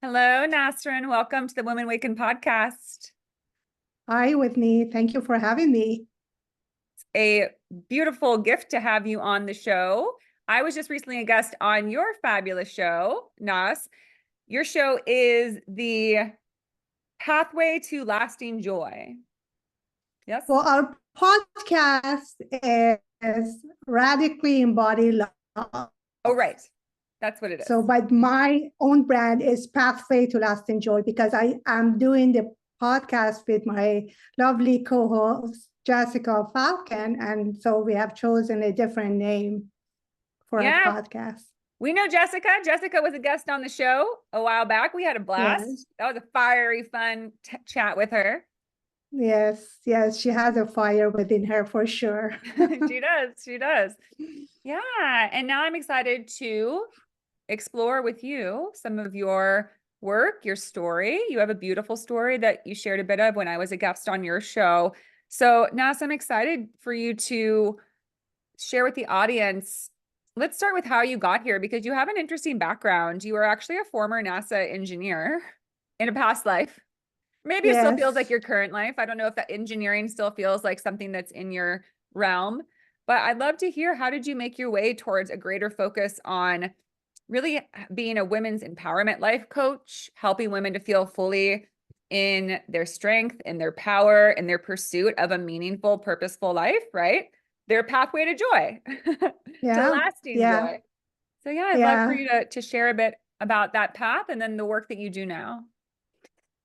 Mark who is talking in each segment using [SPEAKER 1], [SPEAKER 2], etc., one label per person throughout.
[SPEAKER 1] Hello, Nasrin. Welcome to the Women Waken podcast.
[SPEAKER 2] Hi, Whitney. Thank you for having me.
[SPEAKER 1] It's a beautiful gift to have you on the show. I was just recently a guest on your fabulous show, Nas. Your show is the Pathway to Lasting Joy. Yes?
[SPEAKER 2] Well, our podcast is Radically Embody Love.
[SPEAKER 1] Oh, right. That's what it is.
[SPEAKER 2] So, but my own brand is Pathway to Lasting Joy because I am doing the podcast with my lovely co-host, Jessica Falcon. And so we have chosen a different name for our podcast.
[SPEAKER 1] We know Jessica. Jessica was a guest on the show a while back. We had a blast.
[SPEAKER 2] Yes.
[SPEAKER 1] That was a fiery, fun chat with her.
[SPEAKER 2] Yes, she has a fire within her for sure.
[SPEAKER 1] She does. Yeah. And now I'm excited to explore with you some of your work, your story. You have a beautiful story that you shared a bit of when I was a guest on your show. So, Nas, I'm excited for you to share with the audience. Let's start with how you got here because you have an interesting background. You were actually a former NASA engineer in a past life. Maybe it still feels like your current life. I don't know if that engineering still feels like something that's in your realm, but I'd love to hear, how did you make your way towards a greater focus on really being a women's empowerment life coach, helping women to feel fully in their strength, in their power, in their pursuit of a meaningful, purposeful life, right? Their pathway to joy, to lasting joy. So I'd love for you to share a bit about that path and then the work that you do now.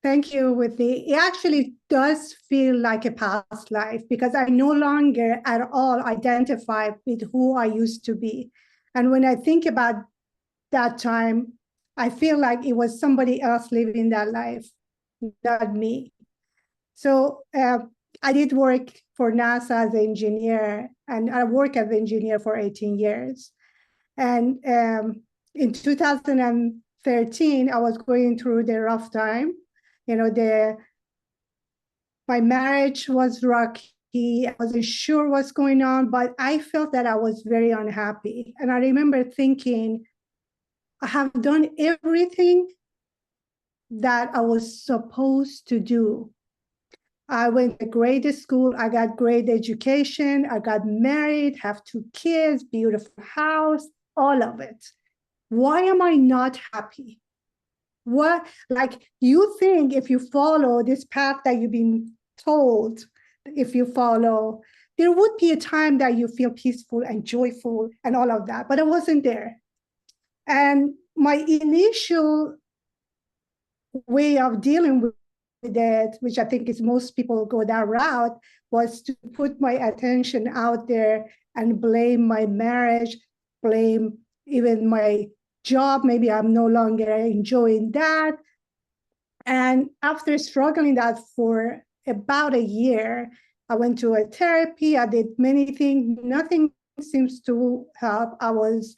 [SPEAKER 2] Thank you, Whitney. It actually does feel like a past life because I no longer at all identify with who I used to be. And when I think about that time, I feel like it was somebody else living that life, not me. So I did work for NASA as an engineer, and I worked as an engineer for 18 years. And in 2013, I was going through the rough time. My marriage was rocky. I wasn't sure what's going on, but I felt that I was very unhappy. And I remember thinking, I have done everything that I was supposed to do. I went to grade school, I got great education, I got married, have 2 kids, beautiful house, all of it. Why am I not happy? What, like, you think if you follow this path that you've been told, if you follow, there would be a time that you feel peaceful and joyful and all of that, but I wasn't there. And my initial way of dealing with it, which I think is most people go that route, was to put my attention out there and blame my marriage, blame even my job. Maybe I'm no longer enjoying that. And after struggling that for about a year, I went to a therapy. I did many things. Nothing seems to help. I was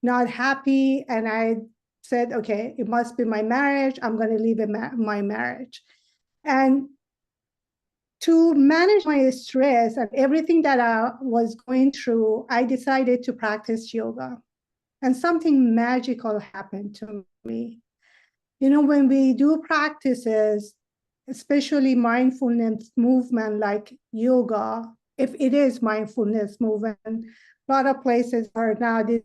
[SPEAKER 2] not happy. And I said, okay, it must be my marriage. I'm going to leave my marriage. And to manage my stress and everything that I was going through, I decided to practice yoga. And something magical happened to me. When we do practices, especially mindfulness movement like yoga, if it is mindfulness movement, a lot of places are now these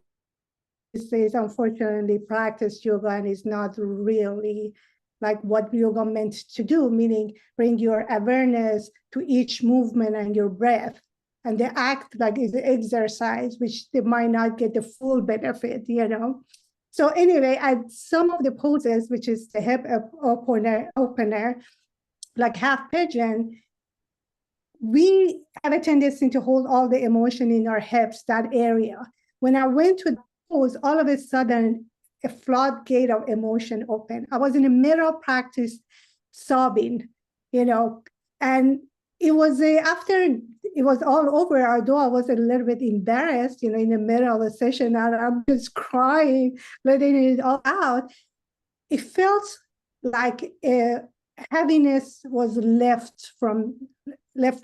[SPEAKER 2] days, unfortunately, practice yoga and is not really like what yoga meant to do, meaning bring your awareness to each movement and your breath. And they act like it's exercise, which they might not get the full benefit, So anyway, some of the poses, which is the hip opener, like half pigeon, we have a tendency to hold all the emotion in our hips, that area. When I went to the pose, all of a sudden, a floodgate of emotion opened. I was in the middle of practice sobbing, and it was after it was all over, although I was a little bit embarrassed, in the middle of a session, and I'm just crying, letting it all out. It felt like a heaviness was left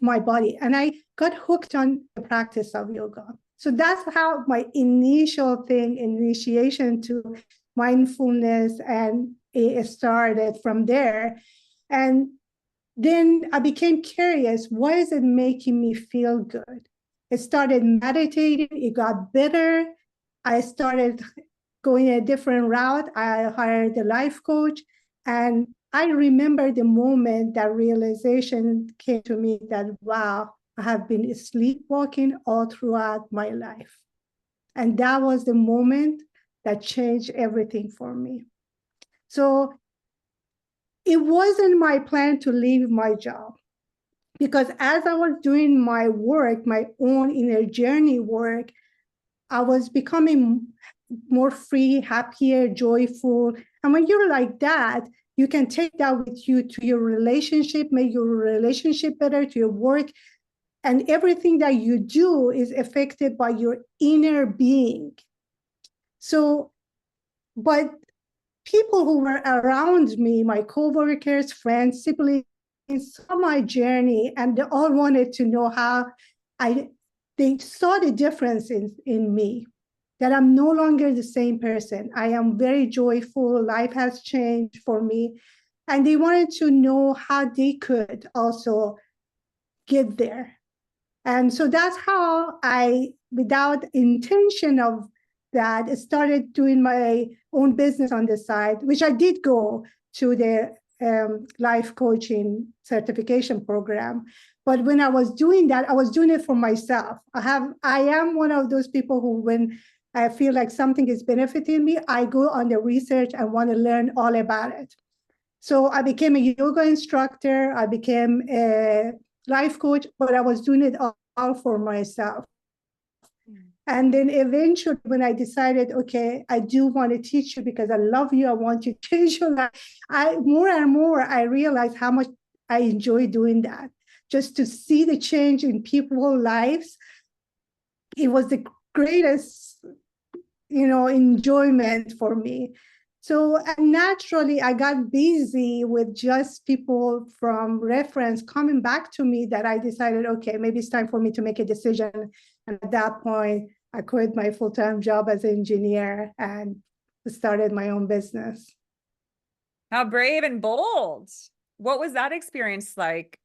[SPEAKER 2] my body, and I got hooked on the practice of yoga. So that's how my initiation to mindfulness and it started from there. And then I became curious, why is it making me feel good? I started meditating, it got better. I started going a different route. I hired a life coach. And I remember the moment that realization came to me that, wow, I have been sleepwalking all throughout my life. And that was the moment that changed everything for me. So it wasn't my plan to leave my job, because as I was doing my work, my own inner journey work, I was becoming more free, happier, joyful. And when you're like that, you can take that with you to your relationship, make your relationship better, to your work. And everything that you do is affected by your inner being. So, but people who were around me, my coworkers, friends, siblings, saw my journey, and they all wanted to know how they saw the difference in me, that I'm no longer the same person. I am very joyful. Life has changed for me. And they wanted to know how they could also get there. And so that's how I, without intention of that, started doing my own business on the side, which I did go to the life coaching certification program. But when I was doing that, I was doing it for myself. I am one of those people who, when I feel like something is benefiting me, I go on the research and want to learn all about it. So I became a yoga instructor. I became a life coach, but I was doing it all for myself. And then eventually, when I decided, okay, I do want to teach you because I love you, I want to change your life, more and more, I realized how much I enjoy doing that. Just to see the change in people's lives, it was the greatest, enjoyment for me. So naturally, I got busy with just people from reference coming back to me, that I decided, okay, maybe it's time for me to make a decision. And at that point, I quit my full-time job as an engineer and started my own business.
[SPEAKER 1] How brave and bold. What was that experience like?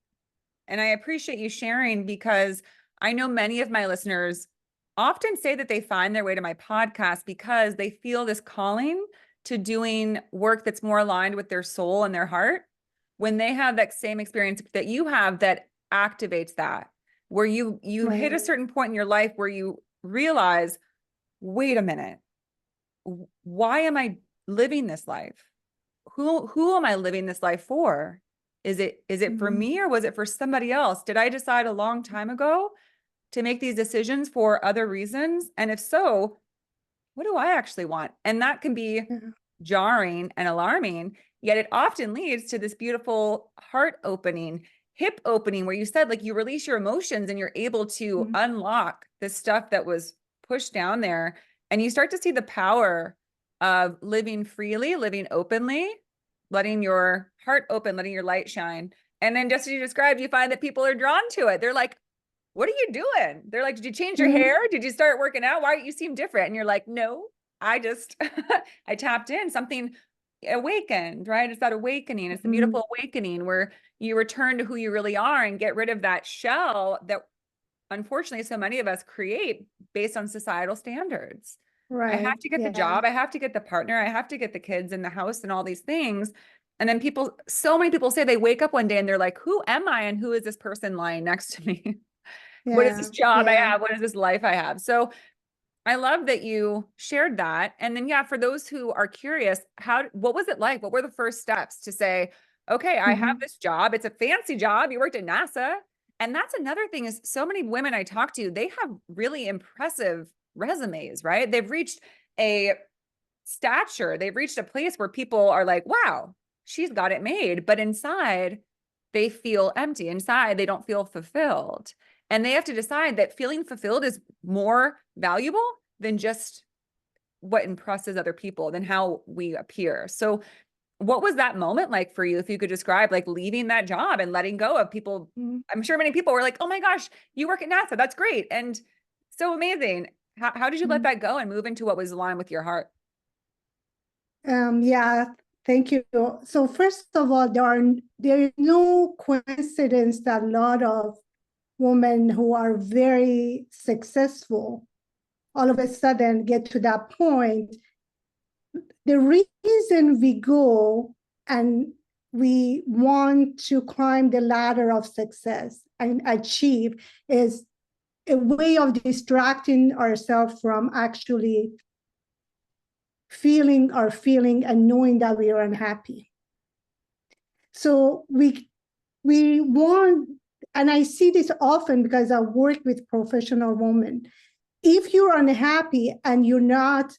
[SPEAKER 1] And I appreciate you sharing, because I know many of my listeners often say that they find their way to my podcast because they feel this calling to doing work that's more aligned with their soul and their heart. When they have that same experience that you have, that activates that, where you hit a certain point in your life where you realize, wait a minute, why am I living this life? Who am I living this life for? Is it for me, or was it for somebody else? Did I decide a long time ago to make these decisions for other reasons? And if so, what do I actually want? And that can be jarring and alarming, yet it often leads to this beautiful heart opening, hip opening, where you said, like, you release your emotions and you're able to unlock the stuff that was pushed down there. And you start to see the power of living freely, living openly, letting your heart open, letting your light shine. And then, just as you described, you find that people are drawn to it. They're like, what are you doing? They're like, did you change your hair? Did you start working out? Why you seem different? And you're like, no, I just, I tapped in, something awakened, right? It's that awakening. It's the beautiful awakening where you return to who you really are and get rid of that shell that unfortunately so many of us create based on societal standards. I
[SPEAKER 2] Right.
[SPEAKER 1] have to get the job. I have to get the partner. I have to get the kids in the house and all these things. And then so many people say they wake up one day and they're like, who am I? And who is this person lying next to me? What is this job I have? What is this life I have? So I love that you shared that. And then, yeah, for those who are curious, what was it like? What were the first steps to say, okay, I have this job. It's a fancy job. You worked at NASA. And that's another thing, is so many women I talk to, they have really impressive resumes, right? They've reached a stature. They've reached a place where people are like, wow, she's got it made. But inside, they feel empty. Inside, they don't feel fulfilled. And they have to decide that feeling fulfilled is more valuable than just what impresses other people, than how we appear. So what was that moment like for you? If you could describe, like, leaving that job and letting go of people. I'm sure many people were like, oh my gosh, you work at NASA. That's great. And so amazing. How did you let that go and move into what was aligned with your heart?
[SPEAKER 2] Yeah, Thank you. So first of all, there is no coincidence that a lot of women who are very successful all of a sudden get to that point. The reason we go and we want to climb the ladder of success and achieve is a way of distracting ourselves from actually feeling our feeling and knowing that we are unhappy. So we want, and I see this often because I work with professional women. If you're unhappy and you're not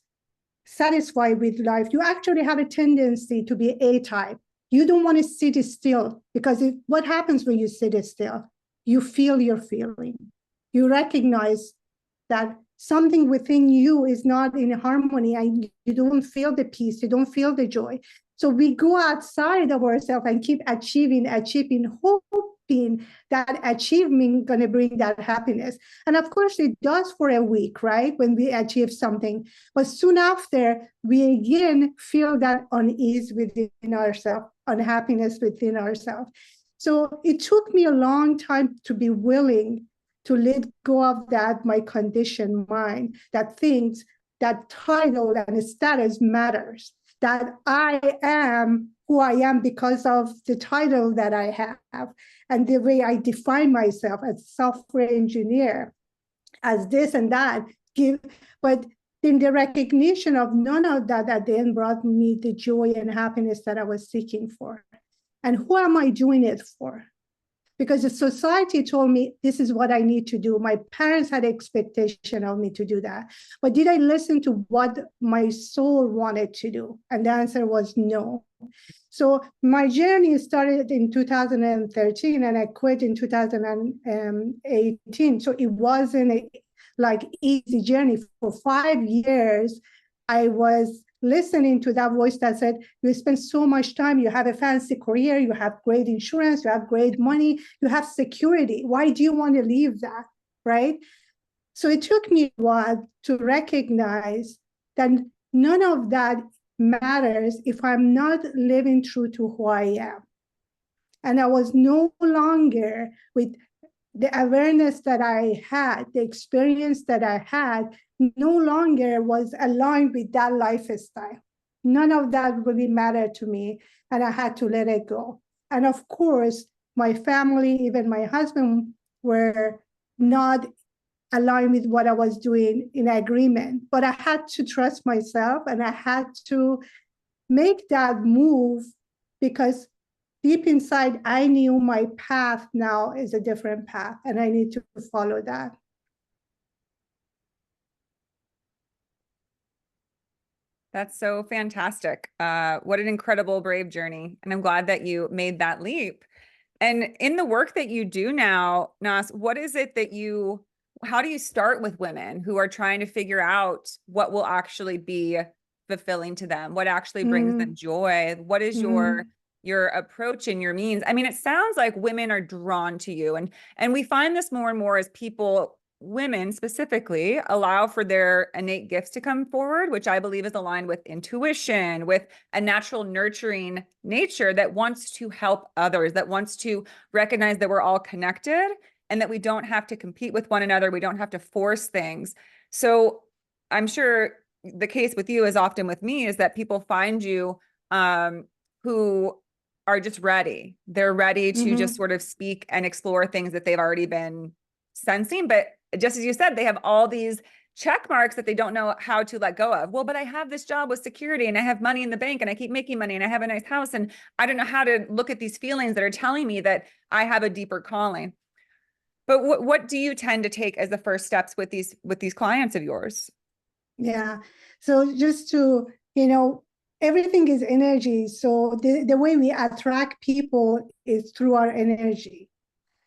[SPEAKER 2] satisfied with life, you actually have a tendency to be A-type. You don't want to sit still, because what happens when you sit still? You feel your feeling. You recognize that something within you is not in harmony, and you don't feel the peace, you don't feel the joy. So we go outside of ourselves and keep achieving, hoping that achievement going to bring that happiness. And of course it does for a week, right? When we achieve something, but soon after we again feel that unease within ourselves, unhappiness within ourselves. So it took me a long time to be willing to let go of that, my conditioned mind, that thinks that title and status matters, that I am who I am because of the title that I have, and the way I define myself as software engineer, as this and that. But then the recognition of none of that at the end brought me the joy and happiness that I was seeking for. And who am I doing it for? Because the society told me this is what I need to do. My parents had expectation of me to do that. But did I listen to what my soul wanted to do? And the answer was no. So my journey started in 2013 and I quit in 2018. So it wasn't a easy journey. For 5 years, I was listening to that voice that said, you spend so much time, you have a fancy career, you have great insurance, you have great money, you have security. Why do you want to leave that, right? So it took me a while to recognize that none of that matters if I'm not living true to who I am. And I was no longer, with the awareness that I had, the experience that I had, no longer was aligned with that lifestyle. None of that really mattered to me, and I had to let it go. And of course, my family, even my husband, were not aligned with what I was doing in agreement. But I had to trust myself, and I had to make that move, because deep inside, I knew my path now is a different path, and I need to follow that.
[SPEAKER 1] That's so fantastic. What an incredible, brave journey. And I'm glad that you made that leap. And in the work that you do now, Nas, what is it that how do you start with women who are trying to figure out what will actually be fulfilling to them? What actually brings them joy? What is your approach and your means? I mean, it sounds like women are drawn to you, and we find this more and more as women specifically allow for their innate gifts to come forward, which I believe is aligned with intuition, with a natural nurturing nature that wants to help others, that wants to recognize that we're all connected and that we don't have to compete with one another. We don't have to force things. So I'm sure the case with you, as often with me, is that people find you who are just ready. They're ready to just sort of speak and explore things that they've already been sensing. But just as you said, they have all these check marks that they don't know how to let go of. Well, but I have this job with security and I have money in the bank and I keep making money and I have a nice house and I don't know how to look at these feelings that are telling me that I have a deeper calling. But what do you tend to take as the first steps with these clients of yours?
[SPEAKER 2] Yeah. So just to, everything is energy. So the way we attract people is through our energy.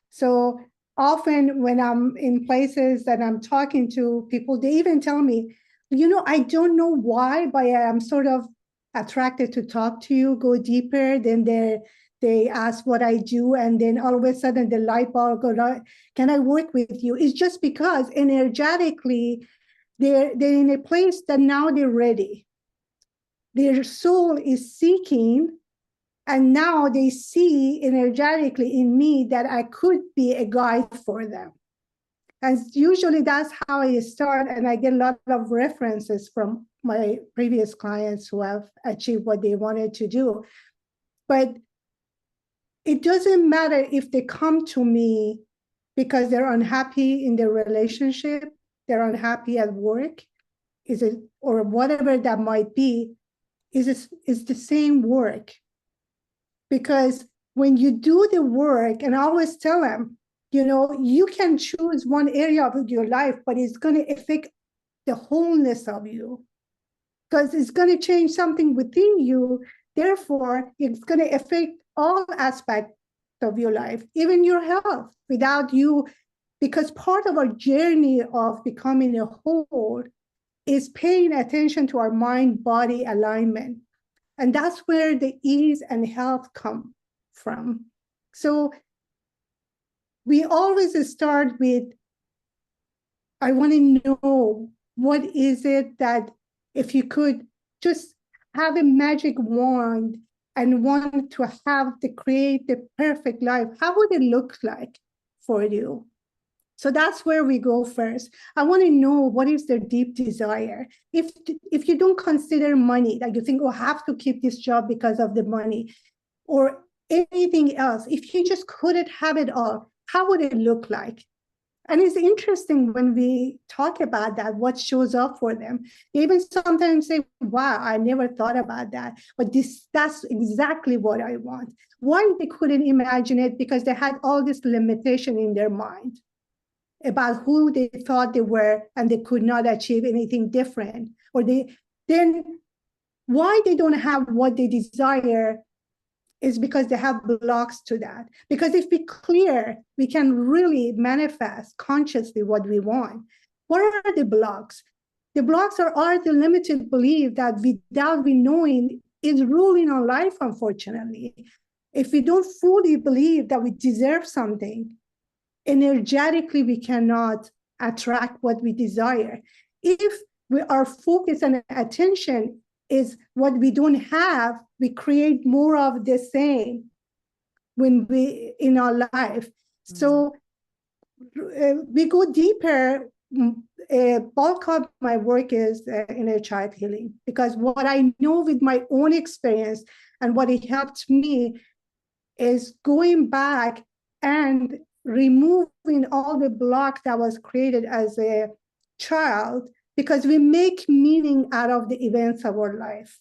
[SPEAKER 2] So often when I'm in places that I'm talking to people, they even tell me, I don't know why, but I'm sort of attracted to talk to you, go deeper. Then they ask what I do, and then all of a sudden the light bulb goes on. Can I work with you? It's just because energetically they're in a place that now they're ready. their soul is seeking, and now they see energetically in me that I could be a guide for them. And usually that's how I start, and I get a lot of references from my previous clients who have achieved what they wanted to do. But it doesn't matter if they come to me because they're unhappy in their relationship, they're unhappy at work, is it, or whatever that might be, is the same work. Because when you do the work, and I always tell them, you can choose one area of your life, but it's going to affect the wholeness of you, because it's going to change something within you. Therefore, it's going to affect all aspects of your life, even your health, without you, because part of our journey of becoming a whole is paying attention to our mind-body alignment. And that's where the ease and health come from. So we always start with, I want to know, what is it that if you could just have a magic wand and want to create the perfect life, how would it look like for you? So that's where we go first. I want to know what is their deep desire. If you don't consider money, that you think, oh, I have to keep this job because of the money, or anything else, if you just couldn't have it all, how would it look like? And it's interesting when we talk about that, what shows up for them. They even sometimes say, wow, I never thought about that, but that's exactly what I want. Why they couldn't imagine it? Because they had all this limitation in their mind about who they thought they were, and they could not achieve anything different. Or then why they don't have what they desire is because they have blocks to that. Because if we clear, we can really manifest consciously what we want. What are the blocks? The blocks are the limited belief that without we knowing is ruling our life, unfortunately. If we don't fully believe that we deserve something, energetically we cannot attract what we desire. If our focus and attention is what we don't have, we create more of the same when we in our life. So we go deeper. Bulk of my work is inner child healing, because what I know with my own experience and what it helped me is going back and removing all the block that was created as a child, because we make meaning out of the events of our life.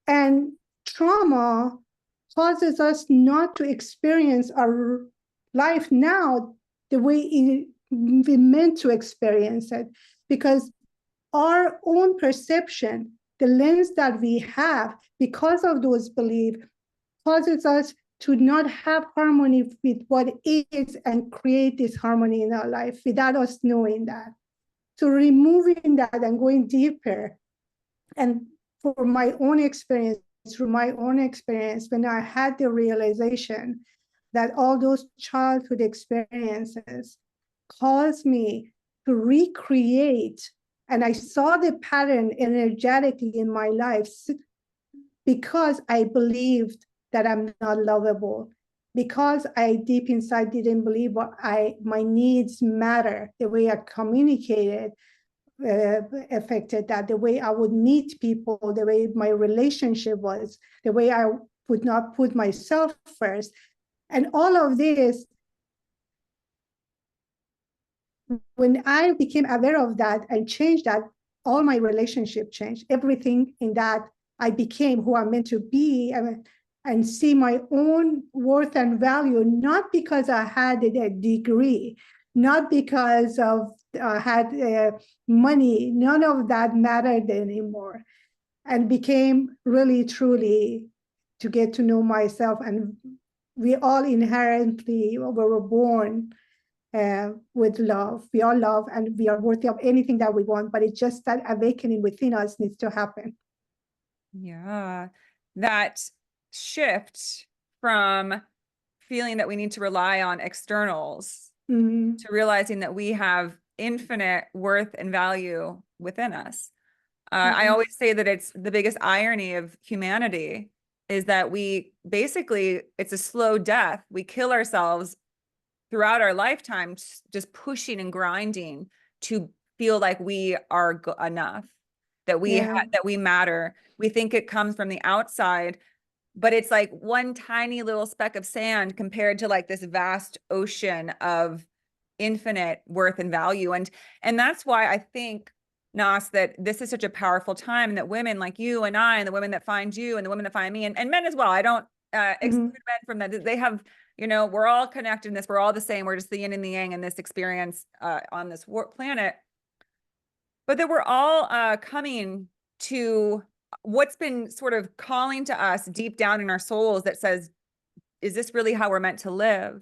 [SPEAKER 2] And trauma causes us not to experience our life now the way we meant to experience it, because our own perception, the lens that we have because of those beliefs, causes us to not have harmony with what is, and create this harmony in our life without us knowing that. So removing that and going deeper, and for my own experience, through my own experience, when I had the realization that all those childhood experiences caused me to recreate, and I saw the pattern energetically in my life, because I believed that I'm not lovable, because I deep inside didn't believe my needs matter, the way I communicated affected that, the way I would meet people, the way my relationship was, the way I would not put myself first. And all of this, when I became aware of that and changed that, all my relationship changed. Everything in that, I became who I'm meant to be, and see my own worth and value, not because I had a degree, not because of I had money. None of that mattered anymore, and became really, truly to get to know myself. And we all inherently were born with love. We all love, and we are worthy of anything that we want, but it's just that awakening within us needs to happen.
[SPEAKER 1] Yeah, that shift from feeling that we need to rely on externals to realizing that we have infinite worth and value within us. I
[SPEAKER 2] Mhm.
[SPEAKER 1] always say that it's the biggest irony of humanity is that we basically, it's a slow death. We kill ourselves throughout our lifetime, just pushing and grinding to feel like we are enough, that
[SPEAKER 2] Yeah.
[SPEAKER 1] that we matter. We think it comes from the outside, but it's like one tiny little speck of sand compared to like this vast ocean of infinite worth and value. And that's why I think, Nas, that this is such a powerful time, and that women like you and I, and the women that find you, and the women that find me, and men as well. I don't exclude
[SPEAKER 2] Mhm.
[SPEAKER 1] men from that. They have, you know, we're all connected in this. We're all the same. We're just the yin and the yang in this experience on this planet. But that we're all coming to what's been sort of calling to us deep down in our souls that says, is this really how we're meant to live?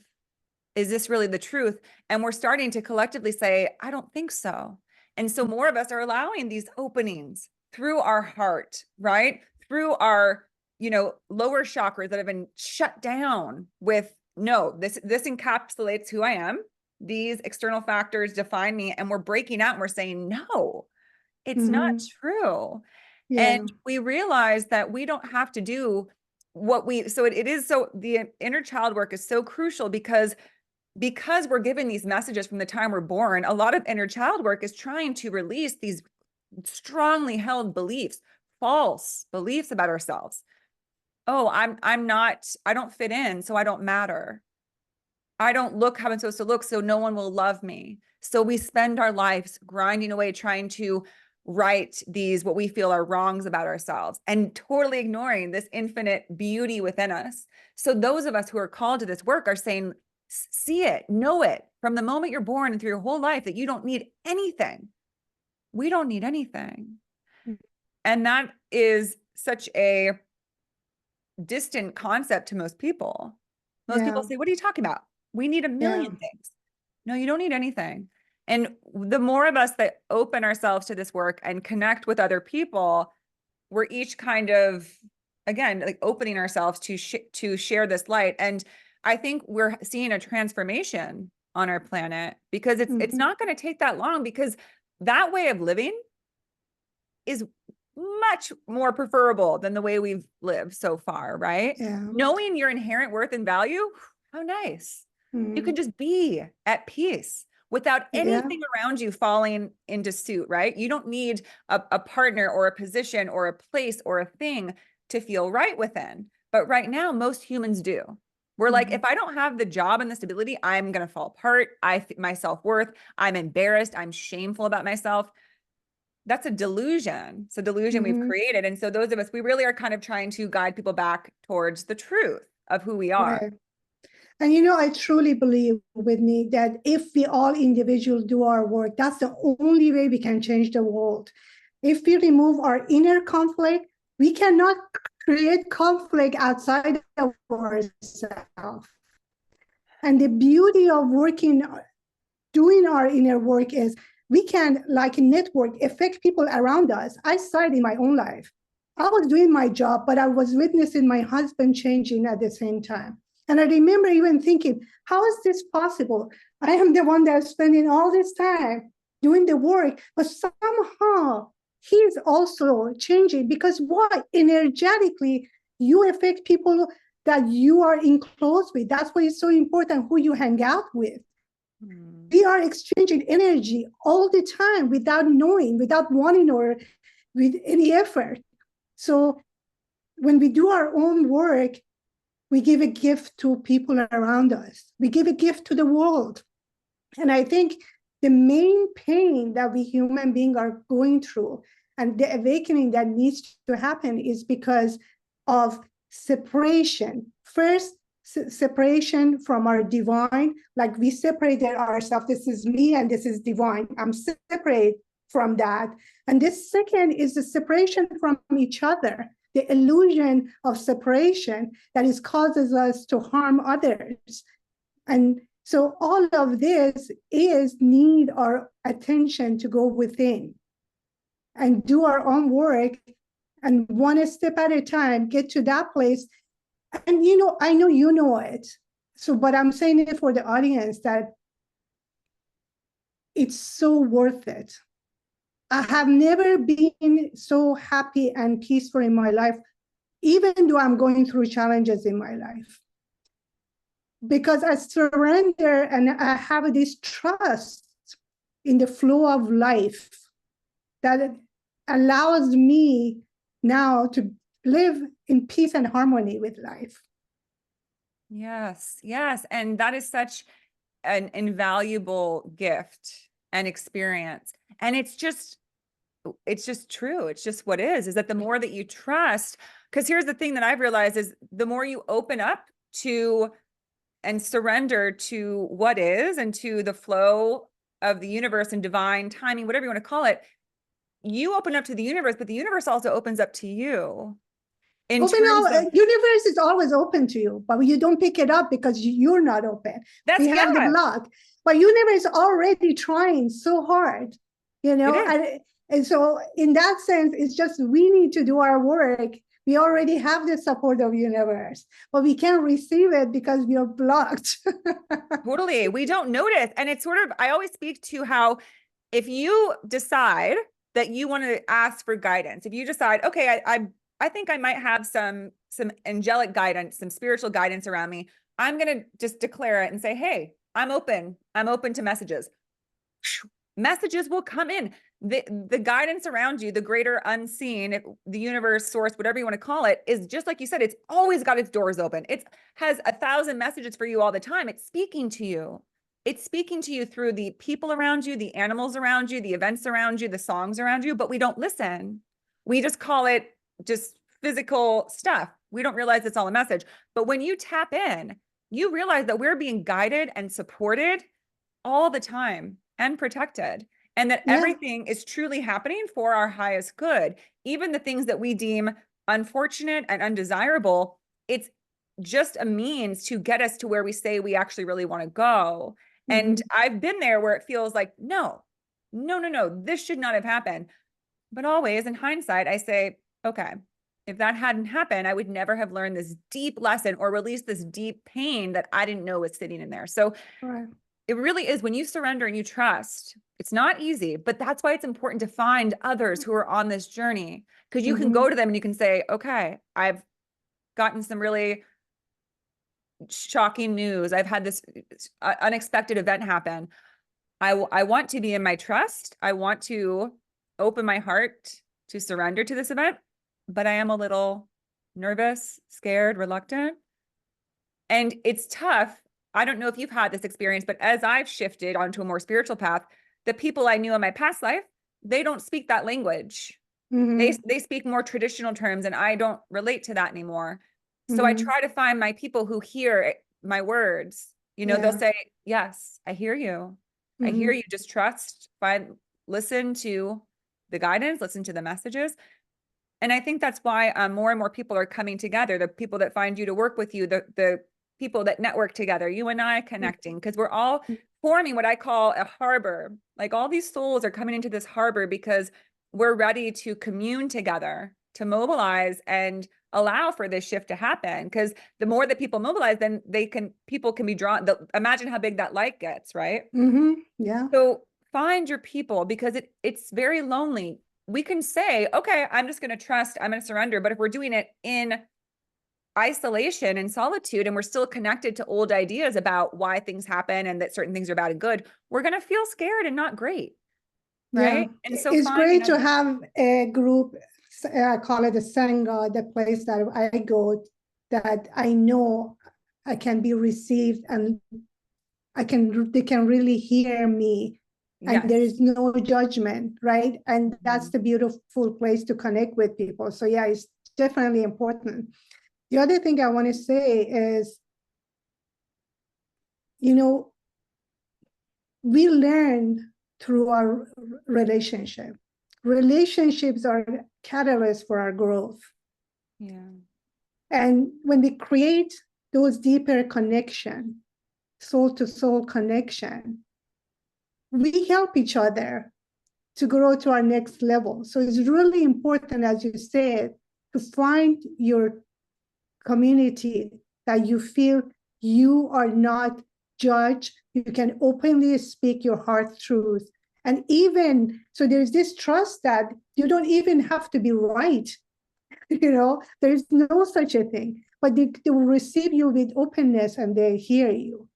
[SPEAKER 1] Is this really the truth? And we're starting to collectively say, I don't think so. And so more of us are allowing these openings through our heart, right? Through our, you know, lower chakras that have been shut down with, no, this encapsulates who I am. These external factors define me, and we're breaking out and we're saying, no, it's not
[SPEAKER 2] Mhm.
[SPEAKER 1] true. And
[SPEAKER 2] Yeah.
[SPEAKER 1] we realize that we don't have to do what we, so it is, so the inner child work is so crucial because we're given these messages from the time we're born. A lot of inner child work is trying to release these strongly held beliefs, false beliefs about ourselves. Oh, I'm not, I don't fit in, so I don't matter. I don't look how I'm supposed to look, so no one will love me. So we spend our lives grinding away trying to right these what we feel are wrongs about ourselves, and totally ignoring this infinite beauty within us. So those of us who are called to this work are saying, see it, know it from the moment you're born and through your whole life, that you don't need anything. We don't need anything. And that is such a distant concept to most people. Most people
[SPEAKER 2] Yeah.
[SPEAKER 1] say, what are you talking about? We need a
[SPEAKER 2] Yeah.
[SPEAKER 1] million things. No, you don't need anything. And the more of us that open ourselves to this work and connect with other people, we're each kind of, again, like opening ourselves to share this light. And I think we're seeing a transformation on our planet, because it's
[SPEAKER 2] Mhm.
[SPEAKER 1] not going to take that long, because that way of living is much more preferable than the way we've lived so far, right?
[SPEAKER 2] Yeah.
[SPEAKER 1] Knowing your inherent worth and value, how nice. You can
[SPEAKER 2] Mhm.
[SPEAKER 1] just be at peace without
[SPEAKER 2] Yeah.
[SPEAKER 1] anything around you falling into suit, right? You don't need a partner or a position or a place or a thing to feel right within. But right now, most humans do. We're like,
[SPEAKER 2] Mhm.
[SPEAKER 1] if I don't have the job and the stability, I'm going to fall apart. My self-worth, I'm embarrassed, I'm shameful about myself. That's a delusion. It's a delusion we've
[SPEAKER 2] Mhm.
[SPEAKER 1] created. And so those of us, we really are kind of trying to guide people back towards the truth of who we are.
[SPEAKER 2] Right. And you know, I truly believe, Whitney, that if we all individuals do our work, that's the only way we can change the world. If we remove our inner conflict, we cannot create conflict outside of ourselves. And the beauty of working, doing our inner work is we can, like a network, affect people around us. I saw it in my own life. I was doing my job, but I was witnessing my husband changing at the same time. And I remember even thinking, how is this possible? I am the one that's spending all this time doing the work, but somehow he's also changing, because why? Energetically, you affect people that you are in close with. That's why it's so important who you hang out with.
[SPEAKER 1] Hmm.
[SPEAKER 2] We are exchanging energy all the time without knowing, without wanting, or with any effort. So when we do our own work, we give a gift to people around us. We give a gift to the world. And I think the main pain that we human beings are going through, and the awakening that needs to happen, is because of separation. First, separation from our divine, like we separated ourselves. This is me and this is divine. I'm separate from that. And this second is the separation from each other, the illusion of separation that is causes us to harm others. And so all of this is need our attention to go within and do our own work, and one step at a time get to that place. And you know, I know you know it. So, but I'm saying it for the audience that it's so worth it. I have never been so happy and peaceful in my life, even though I'm going through challenges in my life. Because I surrender and I have this trust in the flow of life that allows me now to live in peace and harmony with life.
[SPEAKER 1] Yes, yes. And that is such an invaluable gift and experience. And it's just true. It's just what is that the more that you trust, because here's the thing that I've realized is the more you open up to and surrender to what is and to the flow of the universe and divine timing, whatever you want to call it, you open up to the universe, but the universe also opens up to you in terms of
[SPEAKER 2] Universe is always open to you, but you don't pick it up because you're not open. We have the block, but universe already trying so hard, you know. And so in that sense, it's just we need to do our work. We already have the support of universe, but we can't receive it because we are blocked.
[SPEAKER 1] Totally. We don't notice. And it's sort of, I always speak to how if you decide that you want to ask for guidance, if you decide, okay, I think I might have some angelic guidance, some spiritual guidance around me, I'm going to just declare it and say, hey, I'm open to messages. Messages will come in. The guidance around you, the greater unseen, the universe, source, whatever you want to call it, is just like you said, it's always got its doors open. It has 1,000 messages for you all the time. It's speaking to you. It's speaking to you through the people around you, the animals around you, the events around you, the songs around you, but we don't listen. We just call it just physical stuff. We don't realize it's all a message. But when you tap in, you realize that we're being guided and supported all the time and protected, and that everything is truly happening for our highest good. Even the things that we deem unfortunate and undesirable, it's just a means to get us to where we say we actually really want to go. And I've been there where it feels like, no, this should not have happened. But always in hindsight, I say, okay, if that hadn't happened, I would never have learned this deep lesson or released this deep pain that I didn't know was sitting in there. So it really is, when you surrender and you trust, it's not easy, but that's why it's important to find others who are on this journey, because you can go to them and you can say, okay, I've gotten some really shocking news. I've had this unexpected event happen. I want to be in my trust. I want to open my heart to surrender to this event, but I am a little nervous, scared, reluctant. And it's tough. I don't know if you've had this experience, but as I've shifted onto a more spiritual path, the people I knew in my past life, they don't speak that language. They speak more traditional terms, and I don't relate to that anymore. So I try to find my people who hear my words. You know, they'll say, yes, I hear you. I hear you. Just trust, listen to the guidance, listen to the messages. And I think that's why more and more people are coming together. The people that find you to work with you, the people that network together, you and I connecting, because we're all forming what I call a harbor. Like all these souls are coming into this harbor because we're ready to commune together, to mobilize and allow for this shift to happen. Because the more that people mobilize, then people can be drawn. Imagine how big that light gets, right?
[SPEAKER 2] Yeah.
[SPEAKER 1] So find your people, because it's very lonely. We can say, okay, I'm just going to trust, I'm going to surrender. But if we're doing it in isolation and solitude, and we're still connected to old ideas about why things happen and that certain things are bad and good, we're going to feel scared and not great. Right. And so
[SPEAKER 2] it's great to have a group. I call it a Sangha, the place that I go, that I know I can be received and they can really hear me. And there is no judgment, right? And that's the beautiful place to connect with people. So yeah, it's definitely important. The other thing I want to say is, you know, we learn through our relationship. Relationships are catalysts for our growth.
[SPEAKER 1] Yeah.
[SPEAKER 2] And when we create those deeper connection, soul to soul connection, we help each other to grow to our next level. So it's really important, as you said, to find your community that you feel you are not judged. You can openly speak your heart truth And even so, there's this trust that you don't even have to be right. There's no such a thing, but they will receive you with openness and they hear you.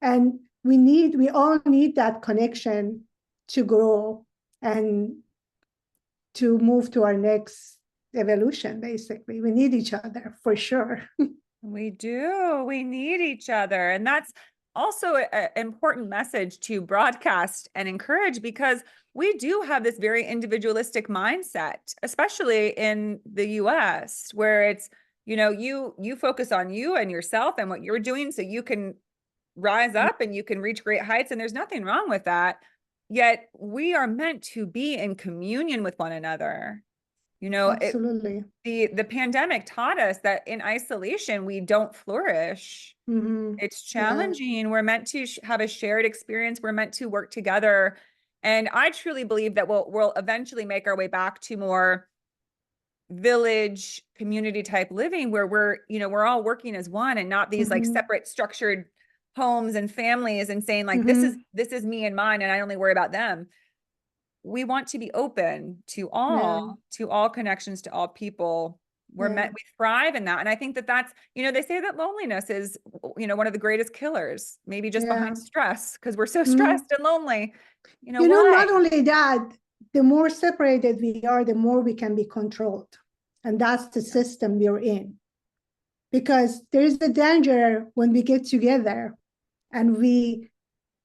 [SPEAKER 2] And we all need that connection to grow and to move to our next evolution. Basically, we need each other for sure.
[SPEAKER 1] We do. We need each other. And that's also an important message to broadcast and encourage, because we do have this very individualistic mindset, especially in the US, where it's, you focus on you and yourself and what you're doing so you can rise up and you can reach great heights. And there's nothing wrong with that. Yet we are meant to be in communion with one another.
[SPEAKER 2] Absolutely.
[SPEAKER 1] The pandemic taught us that in isolation, we don't flourish.
[SPEAKER 2] Mm-hmm.
[SPEAKER 1] It's
[SPEAKER 2] Yeah.
[SPEAKER 1] challenging. We're meant to have a shared experience. We're meant to work together. And I truly believe that we'll eventually make our way back to more village community type living, where we're all working as one and not these like
[SPEAKER 2] Mm-hmm.
[SPEAKER 1] separate structured homes and families and saying like,
[SPEAKER 2] Mm-hmm.
[SPEAKER 1] this is me and mine and I only worry about them. We want to be open
[SPEAKER 2] Yeah.
[SPEAKER 1] to all connections, to all people.
[SPEAKER 2] Yeah.
[SPEAKER 1] We thrive in that. And I think that that's, they say that loneliness is, one of the greatest killers, maybe just
[SPEAKER 2] Yeah.
[SPEAKER 1] behind stress, because we're so
[SPEAKER 2] Mm-hmm.
[SPEAKER 1] stressed and lonely. Why?
[SPEAKER 2] Not only that, the more separated we are, the more we can be controlled. And that's the system we're in. Because there is a danger when we get together and we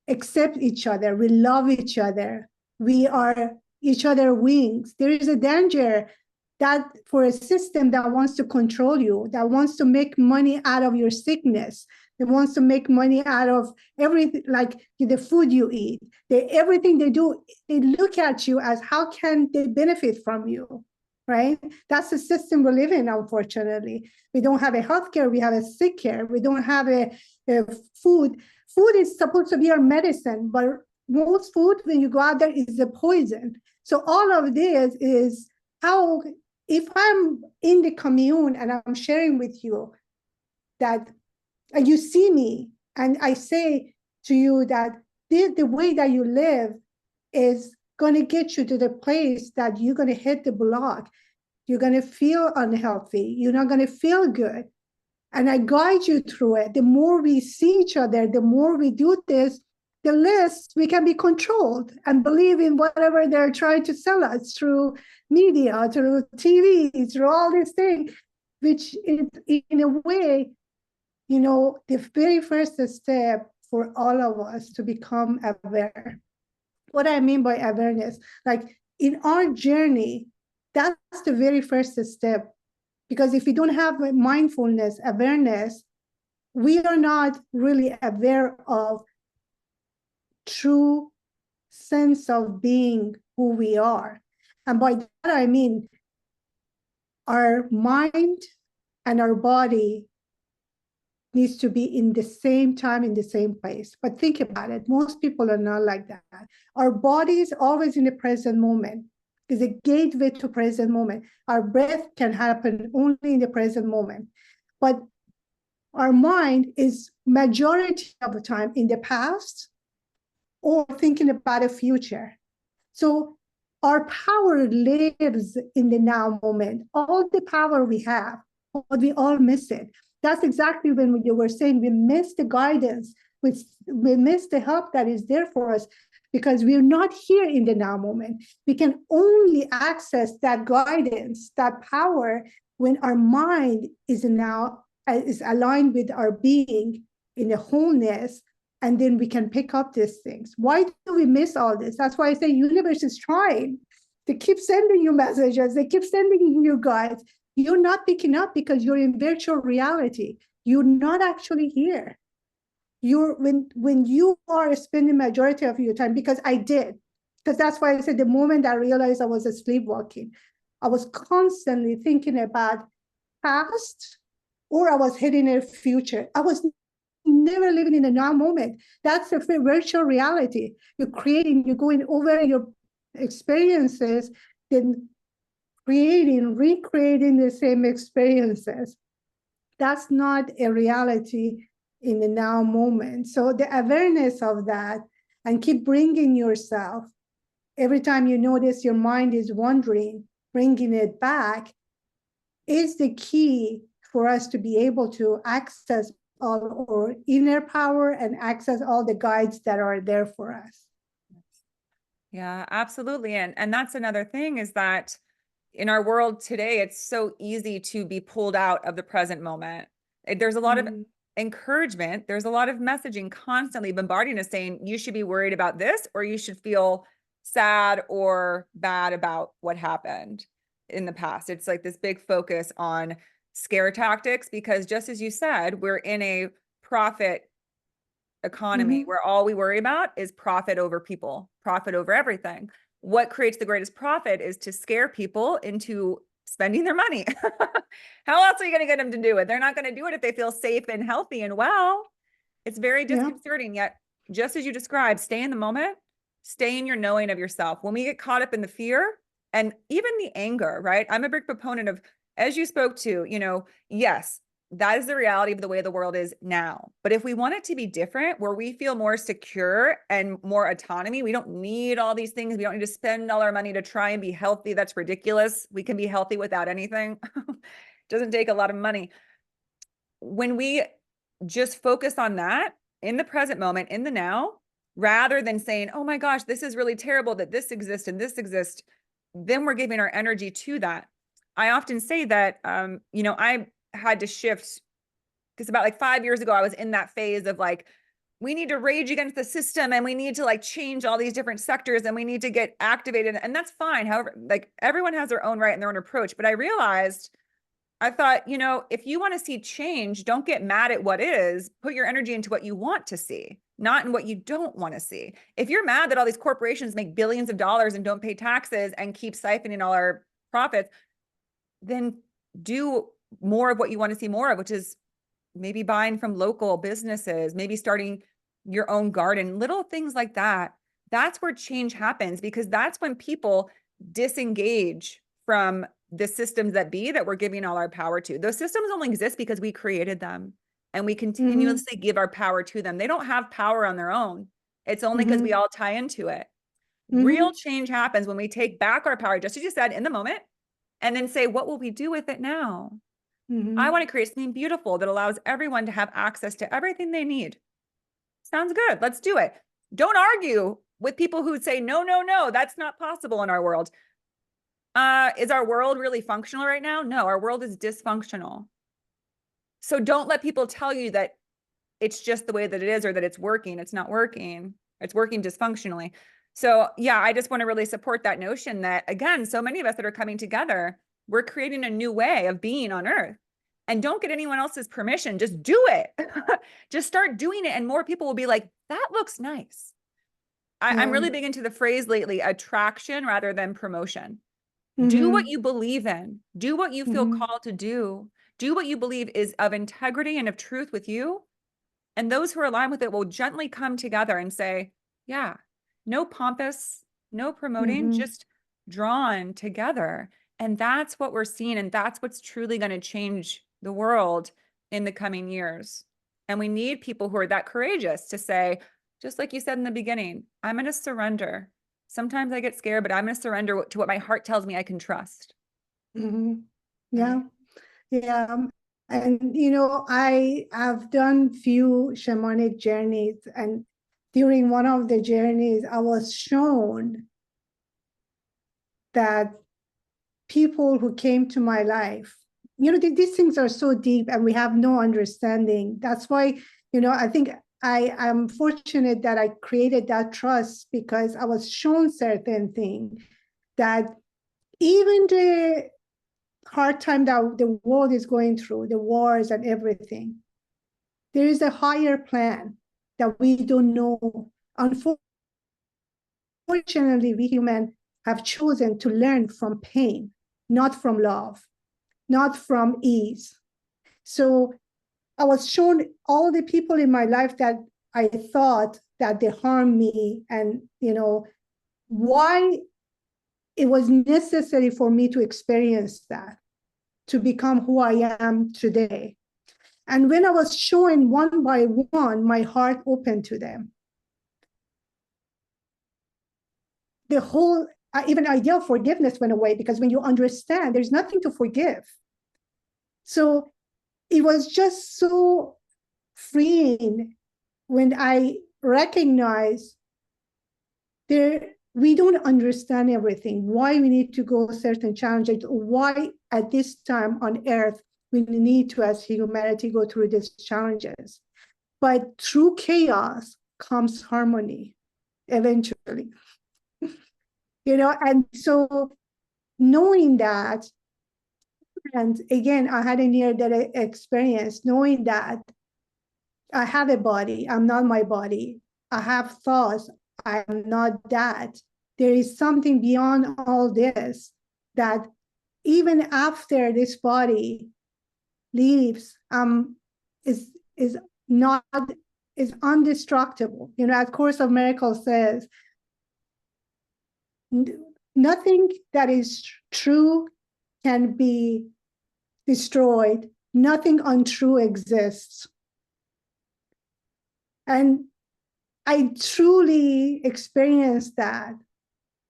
[SPEAKER 2] accept each other, we love each other, we are each other wings. There is a danger that for a system that wants to control you, that wants to make money out of your sickness, that wants to make money out of everything, like the food you eat, everything they do, they look at you as how can they benefit from you, right? That's the system we live in, unfortunately. We don't have a healthcare, we have a sick care, we don't have a food. Food is supposed to be our medicine, but most food, when you go out there, is a poison. So all of this is how, if I'm in the commune and I'm sharing with you that, and you see me, and I say to you that the way that you live is going to get you to the place that you're going to hit the block. You're going to feel unhealthy. You're not going to feel good. And I guide you through it. The more we see each other, the more we do this, the less we can be controlled and believe in whatever they're trying to sell us through media, through TV, through all these things, which in a way, the very first step for all of us to become aware. What I mean by awareness, like in our journey, that's the very first step. Because if we don't have mindfulness, awareness, we are not really aware of true sense of being who we are. And by that, I mean our mind and our body needs to be in the same time, in the same place. But think about it. Most people are not like that. Our body is always in the present moment. Is a gateway to present moment. Our breath can happen only in the present moment. But our mind is majority of the time in the past or thinking about a future. So our power lives in the now moment. All the power we have, but we all miss it. That's exactly when you were saying we miss the guidance, we miss the help that is there for us because we're not here in the now moment. We can only access that guidance, that power, when our mind is aligned with our being in a wholeness, and then we can pick up these things. Why do we miss all this? That's why I say universe is trying. They keep sending you messages. They keep sending you guides. You're not picking up because you're in virtual reality. You're not actually here. When you are spending majority of your time, because I did, because that's why I said the moment I realized I was sleepwalking, I was constantly thinking about past, or I was heading in the future. I was never living in the now moment. That's a virtual reality. You're going over your experiences, then recreating the same experiences. That's not a reality in the now moment. So the awareness of that, and keep bringing yourself every time you notice your mind is wandering, bringing it back is the key for us to be able to access all our inner power and access all the guides that are there for us.
[SPEAKER 1] Yeah, absolutely. And that's another thing, is that in our world today, it's so easy to be pulled out of the present moment. There's a lot of encouragement. There's a lot of messaging constantly bombarding us saying you should be worried about this, or you should feel sad or bad about what happened in the past. It's like this big focus on scare tactics, because just as you said, we're in a profit economy where all we worry about is profit over people, profit over everything. What creates the greatest profit is to scare people into spending their money. How else are you going to get them to do it? They're not going to do it if they feel safe and healthy and well. It's very disconcerting. Yet, just as you described, stay in the moment, stay in your knowing of yourself. When we get caught up in the fear and even the anger, right? I'm a big proponent of, as you spoke to, yes, that is the reality of the way the world is now. But if we want it to be different, where we feel more secure and more autonomy, we don't need all these things. We don't need to spend all our money to try and be healthy. That's ridiculous. We can be healthy without anything. Doesn't take a lot of money. When we just focus on that in the present moment, in the now, rather than saying, oh my gosh, this is really terrible that this exists and this exists, then we're giving our energy to that. I often say that, I had to shift, because about like 5 years ago, I was in that phase of like, we need to rage against the system and we need to like change all these different sectors and we need to get activated. And that's fine. However, like everyone has their own right and their own approach. But I thought, if you want to see change, don't get mad at what is. Put your energy into what you want to see, not in what you don't want to see. If you're mad that all these corporations make billions of dollars and don't pay taxes and keep siphoning all our profits, then do more of what you want to see more of, which is maybe buying from local businesses, maybe starting your own garden, little things like that. That's where change happens, because that's when people disengage from the systems that we're giving all our power to. Those systems only exist because we created them and we continuously give our power to them. They don't have power on their own. It's only because we all tie into it. Real change happens when we take back our power, just as you said, in the moment, and then say, what will we do with it now? I want to create something beautiful that allows everyone to have access to everything they need. Sounds good. Let's do it. Don't argue with people who say, no, no, no, that's not possible in our world. Is our world really functional right now? No, our world is dysfunctional. So don't let people tell you that it's just the way that it is, or that it's working. It's not working. It's working dysfunctionally. So yeah, I just want to really support that notion that, again, so many of us that are coming together, we're creating a new way of being on Earth. And don't get anyone else's permission. Just do it. Just start doing it. And more people will be like, that looks nice. I'm really big into the phrase lately, attraction rather than promotion. Do what you believe in. Do what you feel called to do. Do what you believe is of integrity and of truth with you. And those who are aligned with it will gently come together and say, yeah, no pompous, no promoting, just drawn together. And that's what we're seeing. And that's what's truly going to change the world in the coming years. And we need people who are that courageous to say, just like you said in the beginning, I'm going to surrender. Sometimes I get scared, but I'm going to surrender to what my heart tells me I can trust.
[SPEAKER 2] Yeah. Yeah. And, I have done few shamanic journeys, and during one of the journeys, I was shown that people who came to my life, these things are so deep and we have no understanding. That's why, I think I'm fortunate that I created that trust, because I was shown certain things that even the hard time that the world is going through, the wars and everything, there is a higher plan that we don't know. Unfortunately, we humans have chosen to learn from pain, not from love, not from ease. So I was shown all the people in my life that I thought that they harmed me, and why it was necessary for me to experience that to become who I am today. And when I was shown one by one, my heart opened to them. the whole even idea of forgiveness went away, because when you understand, there's nothing to forgive. So it was just so freeing when I recognized we don't understand everything, why we need to go certain challenges, why at this time on earth we need to, as humanity, go through these challenges. But through chaos comes harmony eventually. And so knowing that, and again, I had a near-death experience, knowing that I have a body, I'm not my body. I have thoughts, I'm not that. There is something beyond all this, that even after this body leaves, is not, is indestructible. As Course of Miracles says, nothing that is true can be destroyed. Nothing untrue exists. And I truly experienced that.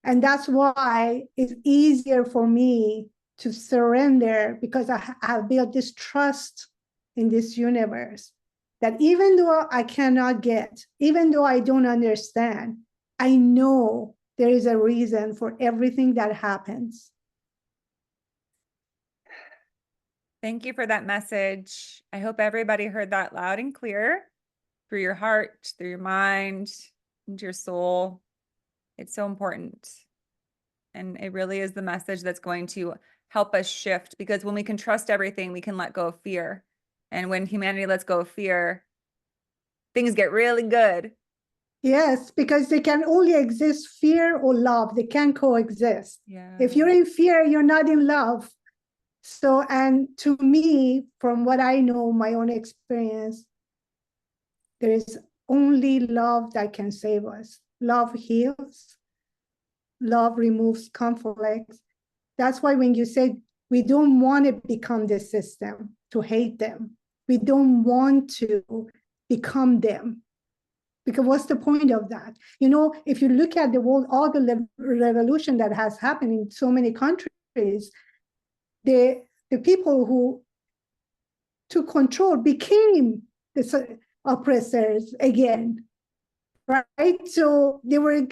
[SPEAKER 2] And that's why it's easier for me to surrender, because I have built this trust in this universe, that even though I cannot get, even though I don't understand, I know there is a reason for everything that happens.
[SPEAKER 1] Thank you for that message. I hope everybody heard that loud and clear through your heart, through your mind, into your soul. It's so important. And it really is the message that's going to help us shift, because when we can trust everything, we can let go of fear. And when humanity lets go of fear, things get really good.
[SPEAKER 2] Yes, because they can only exist fear or love. They can't coexist.
[SPEAKER 1] Yeah.
[SPEAKER 2] If you're in fear, you're not in love. So, and to me, from what I know, my own experience, there is only love that can save us. Love heals. Love removes conflicts. That's why when you say we don't want to become the system, to hate them, we don't want to become them. Because what's the point of that? If you look at the world, all the revolution that has happened in so many countries, the people who took control became the oppressors again, right? So they were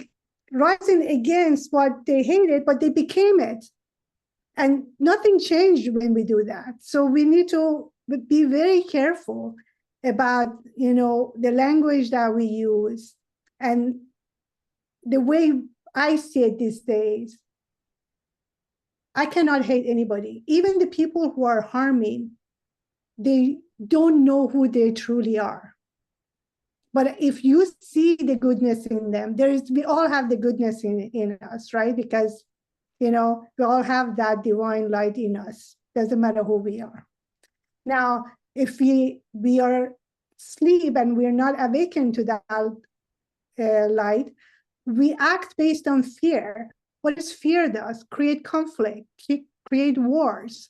[SPEAKER 2] rising against what they hated, but they became it. And nothing changed when we do that. So we need to be very careful about, the language that we use. And the way I see it these days, I cannot hate anybody. Even the people who are harming, they don't know who they truly are. But if you see the goodness in them, we all have the goodness in us, right? Because, we all have that divine light in us. Doesn't matter who we are. Now, if we are asleep and we're not awakened to that light, we act based on fear. What does fear does? Create conflict, create wars,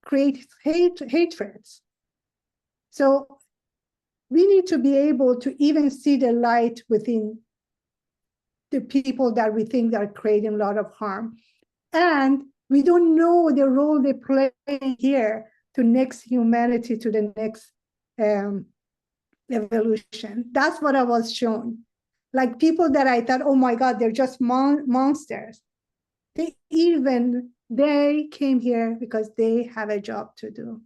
[SPEAKER 2] create hatreds. So we need to be able to even see the light within the people that we think are creating a lot of harm. And we don't know the role they play here to next humanity, to the next evolution. That's what I was shown. Like people that I thought, oh my God, they're just monsters. They came here because they have a job to do.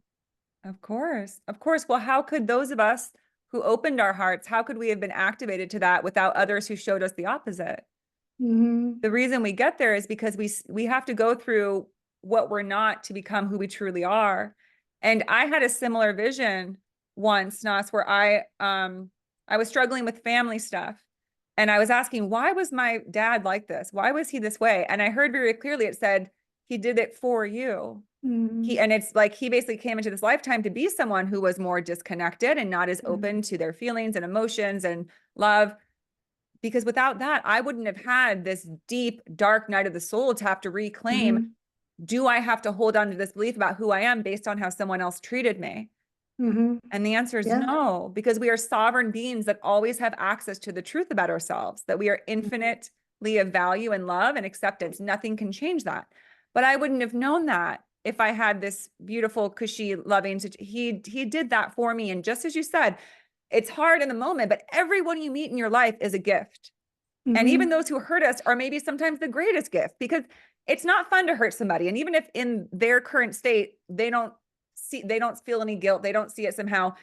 [SPEAKER 1] Of course. Of course. Well, how could those of us who opened our hearts, how could we have been activated to that without others who showed us the opposite?
[SPEAKER 2] Mm-hmm.
[SPEAKER 1] The reason we get there is because we have to go through what we're not to become who we truly are. And I had a similar vision once, Nas, where I was struggling with family stuff. And I was asking, why was my dad like this? Why was he this way? And I heard very clearly it said, he did it for you.
[SPEAKER 2] Mm-hmm.
[SPEAKER 1] And it's like he basically came into this lifetime to be someone who was more disconnected and not as open to their feelings and emotions and love. Because without that, I wouldn't have had this deep, dark night of the soul to have to reclaim.
[SPEAKER 2] Mm-hmm.
[SPEAKER 1] Do I have to hold on to this belief about who I am based on how someone else treated me?
[SPEAKER 2] Mm-hmm.
[SPEAKER 1] And the answer is no, because we are sovereign beings that always have access to the truth about ourselves, that we are infinite innately of value and love and acceptance. Nothing can change that. But I wouldn't have known that if I had this beautiful, cushy, loving, he did that for me. And just as you said, it's hard in the moment, but everyone you meet in your life is a gift. And even those who hurt us are maybe sometimes the greatest gift, because it's not fun to hurt somebody. And even if in their current state, they don't feel any guilt, they don't see it somehow,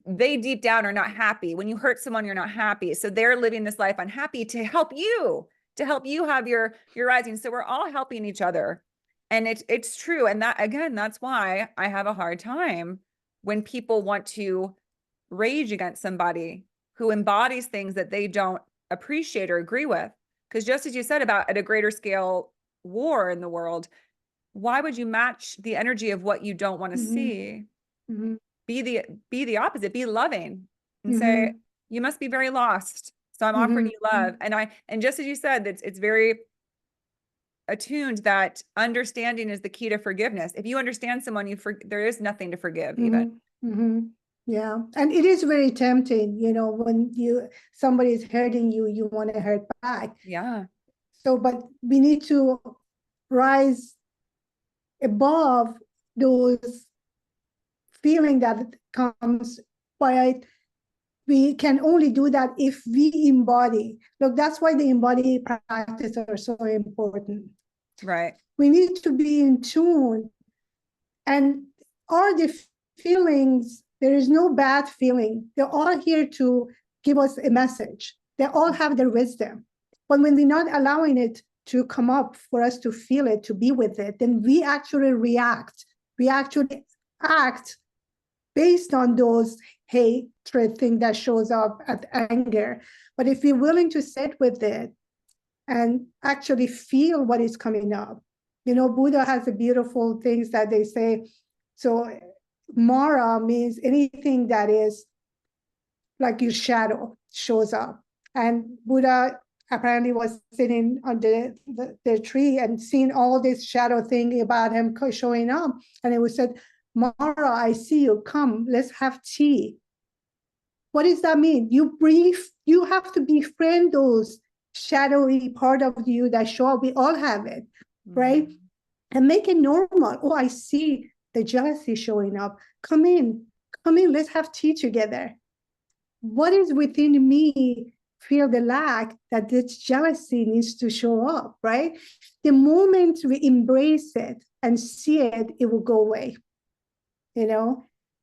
[SPEAKER 1] they deep down are not happy. When you hurt someone, you're not happy. So they're living this life unhappy to help you have your rising. So we're all helping each other. And it's true. And that, again, that's why I have a hard time when people want to rage against somebody who embodies things that they don't appreciate or agree with. Because just as you said about at a greater scale war in the world, why would you match the energy of what you don't want to see? Be the opposite, be loving and say, you must be very lost. So I'm offering you love. And just as you said, it's very attuned that understanding is the key to forgiveness. If you understand someone, there is nothing to forgive even.
[SPEAKER 2] Yeah. And it is very tempting, when somebody is hurting you, you want to hurt back.
[SPEAKER 1] Yeah.
[SPEAKER 2] So, but we need to rise above those feeling that comes by. We can only do that if we embody. Look, that's why the embody practice are so important.
[SPEAKER 1] Right.
[SPEAKER 2] We need to be in tune. And all the feelings, there is no bad feeling. They're all here to give us a message. They all have their wisdom. But when we're not allowing it to come up for us to feel it, to be with it, then we actually react. We actually act based on those hatred thing that shows up at anger. But if we're willing to sit with it and actually feel what is coming up, Buddha has the beautiful things that they say. So Mara means anything that is like your shadow shows up. And Buddha apparently was sitting on the tree and seeing all this shadow thing about him showing up. And it was said, Mara, I see you. Come, let's have tea. What does that mean? You have to befriend those shadowy part of you that show up. We all have it, right? And make it normal. Oh, I see the jealousy showing up. Come in, let's have tea together. What is within me feel the lack that this jealousy needs to show up, right? The moment we embrace it and see it, it will go away.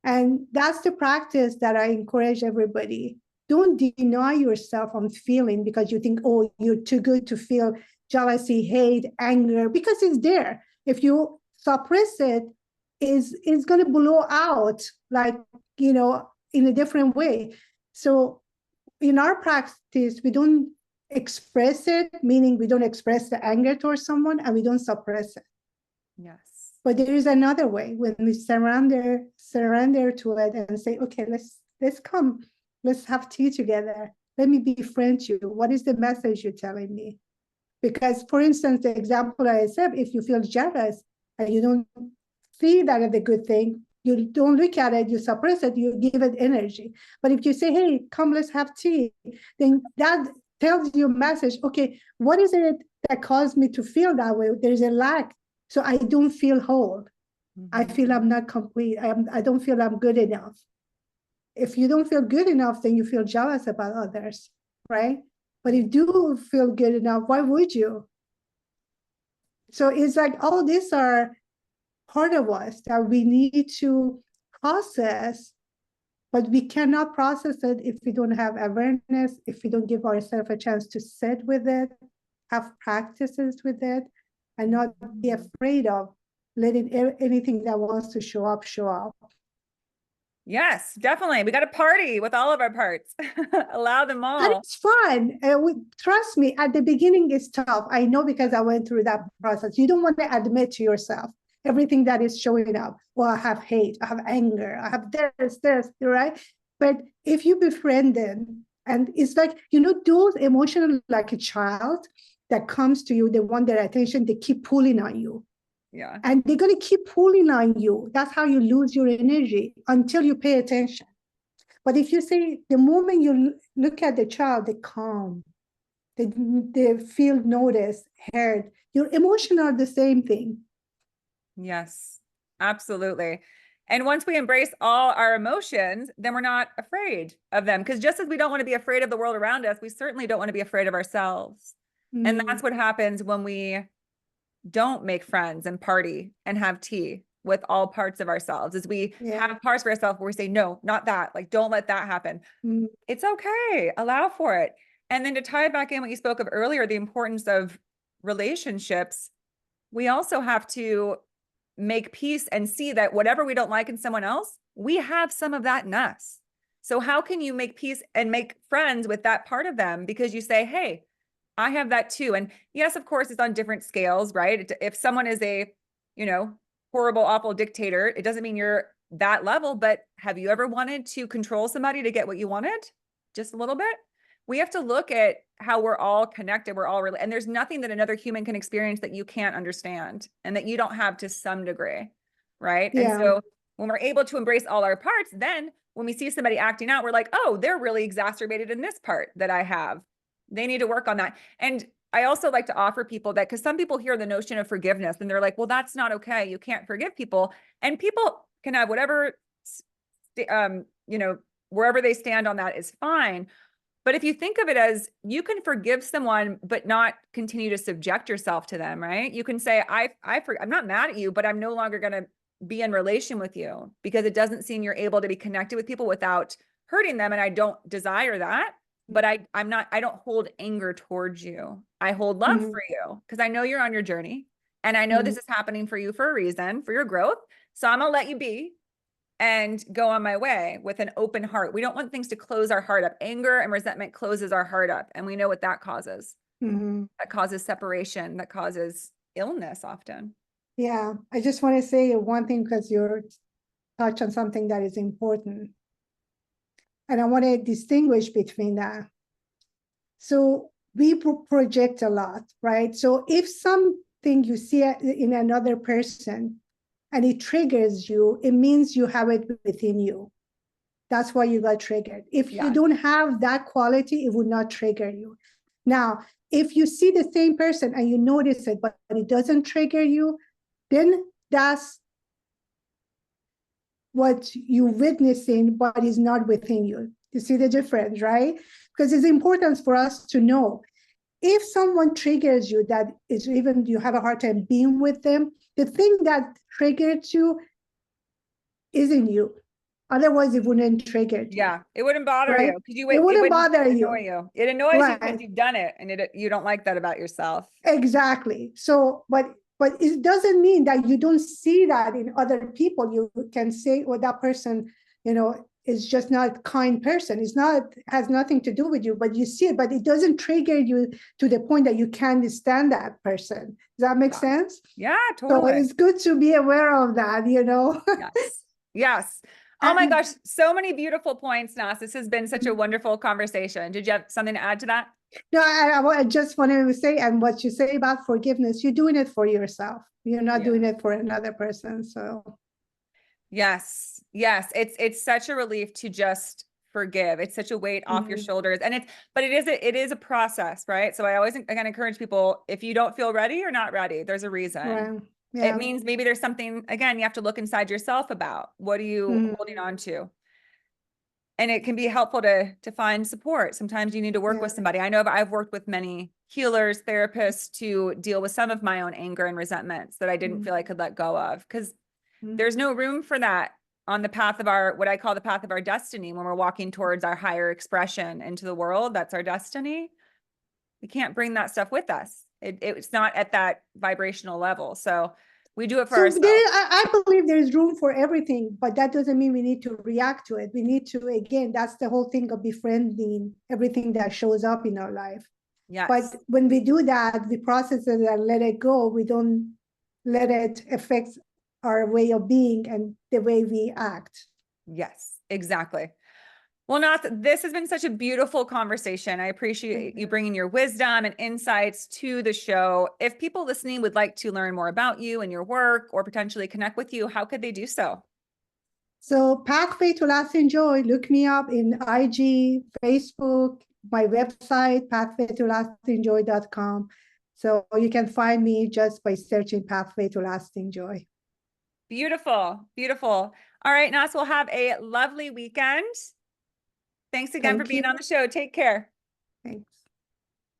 [SPEAKER 2] And that's the practice that I encourage everybody. Don't deny yourself on feeling because you think, oh, you're too good to feel jealousy, hate, anger, because it's there. If you suppress it, it's going to blow out in a different way. So in our practice, we don't express it, meaning we don't express the anger towards someone, and we don't suppress it.
[SPEAKER 1] Yes.
[SPEAKER 2] But there is another way when we surrender to it and say, okay, let's come, let's have tea together. Let me befriend you. What is the message you're telling me? Because, for instance, the example I said, if you feel jealous and you don't see that as a good thing, you don't look at it, you suppress it, you give it energy. But if you say, hey, come, let's have tea, then that tells you a message. Okay, what is it that caused me to feel that way? There's a lack. So I don't feel whole. I feel I'm not complete. I don't feel I'm good enough. If you don't feel good enough, then you feel jealous about others, right? But if you do feel good enough, why would you? So it's like all these are part of us that we need to process, but we cannot process it if we don't have awareness, if we don't give ourselves a chance to sit with it, have practices with it, and not be afraid of letting anything that wants to show up.
[SPEAKER 1] Yes, definitely. We got to party with all of our parts. Allow them all.
[SPEAKER 2] And it's fun. Trust me, at the beginning it's tough. I know because I went through that process. You don't want to admit to yourself everything that is showing up. Well, I have hate, I have anger, I have this, right? But if you befriend them, and it's like, those emotional, like a child that comes to you, they want their attention, they keep pulling on you.
[SPEAKER 1] Yeah.
[SPEAKER 2] And they're going to keep pulling on you. That's how you lose your energy until you pay attention. But if you say, the moment you look at the child, they calm. They feel noticed, heard. Your emotions are the same thing.
[SPEAKER 1] Yes, absolutely. And once we embrace all our emotions, then we're not afraid of them. Because just as we don't want to be afraid of the world around us, we certainly don't want to be afraid of ourselves. And that's what happens when we don't make friends and party and have tea with all parts of ourselves, is we
[SPEAKER 2] Yeah.
[SPEAKER 1] have parts of ourselves where we say, no, not that. Like, don't let that happen. It's okay. Allow for it. And then to tie it back in what you spoke of earlier, the importance of relationships, we also have to make peace and see that whatever we don't like in someone else, we have some of that in us. So how can you make peace and make friends with that part of them? Because you say, hey, I have that too. And yes, of course, it's on different scales, right? If someone is a, horrible, awful dictator, it doesn't mean you're that level, but have you ever wanted to control somebody to get what you wanted? Just a little bit? We have to look at how we're all connected. We're all really, and there's nothing that another human can experience that you can't understand and that you don't have to some degree, right? And
[SPEAKER 2] Yeah.
[SPEAKER 1] so when we're able to embrace all our parts, then when we see somebody acting out, we're like, oh, they're really exacerbated in this part that I have. They need to work on that. And I also like to offer people that, because some people hear the notion of forgiveness and they're like, well, that's not okay. You can't forgive people. And people can have whatever, wherever they stand on that is fine. But if you think of it as you can forgive someone, but not continue to subject yourself to them, right? You can say, I'm not mad at you, but I'm no longer going to be in relation with you because it doesn't seem you're able to be connected with people without hurting them. And I don't desire that, but I don't hold anger towards you. I hold love for you because I know you're on your journey and I know this is happening for you for a reason, for your growth. So I'm going to let you be and go on my way with an open heart. We don't want things to close our heart up. Anger and resentment closes our heart up. And we know what that causes. That causes separation, that causes illness often.
[SPEAKER 2] Yeah. I just want to say one thing because you're touch on something that is important. And I want to distinguish between that. So we project a lot, right? So if something you see in another person and it triggers you, it means you have it within you. That's why you got triggered. If you don't have that quality, it would not trigger you. Now, if you see the same person and you notice it, but it doesn't trigger you, then that's what you're witnessing, but is not within you. You see the difference, right? Because it's important for us to know if someone triggers you, that is, even you have a hard time being with them, the thing that triggered you isn't you. Otherwise, it wouldn't trigger you.
[SPEAKER 1] Yeah, it wouldn't bother
[SPEAKER 2] right?
[SPEAKER 1] you because
[SPEAKER 2] it wouldn't bother
[SPEAKER 1] annoy
[SPEAKER 2] you.
[SPEAKER 1] you. It annoys you because
[SPEAKER 2] Right.
[SPEAKER 1] you've done it and you don't like that about yourself.
[SPEAKER 2] Exactly. So, but it doesn't mean that you don't see that in other people. You can say, well, that person, is just not a kind person. It's not, has nothing to do with you, but you see it, but it doesn't trigger you to the point that you can't stand that person. Does that make sense?
[SPEAKER 1] Yeah,
[SPEAKER 2] So
[SPEAKER 1] totally.
[SPEAKER 2] it's good to be aware of that,
[SPEAKER 1] Yes. Yes. Oh my gosh, so many beautiful points, Nas. This has been such a wonderful conversation. Did you have something to add to that?
[SPEAKER 2] No, I just wanted to say, and what you say about forgiveness, you're doing it for yourself. You're not doing it for another person. So
[SPEAKER 1] yes, yes, it's such a relief to just forgive. It's such a weight off your shoulders, and it is a process, right? So I always again encourage people, if you don't feel ready, you're not ready. There's a reason.
[SPEAKER 2] right.
[SPEAKER 1] It means maybe there's something, again, you have to look inside yourself about. What are you holding on to? And it can be helpful to find support. Sometimes you need to work with somebody. I know I've worked with many healers, therapists to deal with some of my own anger and resentments that I didn't feel I could let go of, because there's no room for that on the path of what I call the path of our destiny. When we're walking towards our higher expression into the world, that's our destiny. We can't bring that stuff with us. It's not at that vibrational level. So we do it for ourselves.
[SPEAKER 2] I believe there is room for everything, but that doesn't mean we need to react to it. We need to, again, that's the whole thing of befriending everything that shows up in our life.
[SPEAKER 1] Yes.
[SPEAKER 2] But when we do that, we process it and let it go. We don't let it affect our way of being and the way we act.
[SPEAKER 1] Yes, exactly. Well, Nath, this has been such a beautiful conversation. I appreciate you bringing your wisdom and insights to the show. If people listening would like to learn more about you and your work or potentially connect with you, how could they do so?
[SPEAKER 2] So Pathway to Lasting Joy, look me up in IG, Facebook, my website, pathwaytolastingjoy.com. So you can find me just by searching Pathway to Lasting Joy.
[SPEAKER 1] Beautiful. Beautiful. All right, Nas, we'll have a lovely weekend. Thanks again for
[SPEAKER 2] Thank you.
[SPEAKER 1] being on the show. Take care.
[SPEAKER 2] Thanks.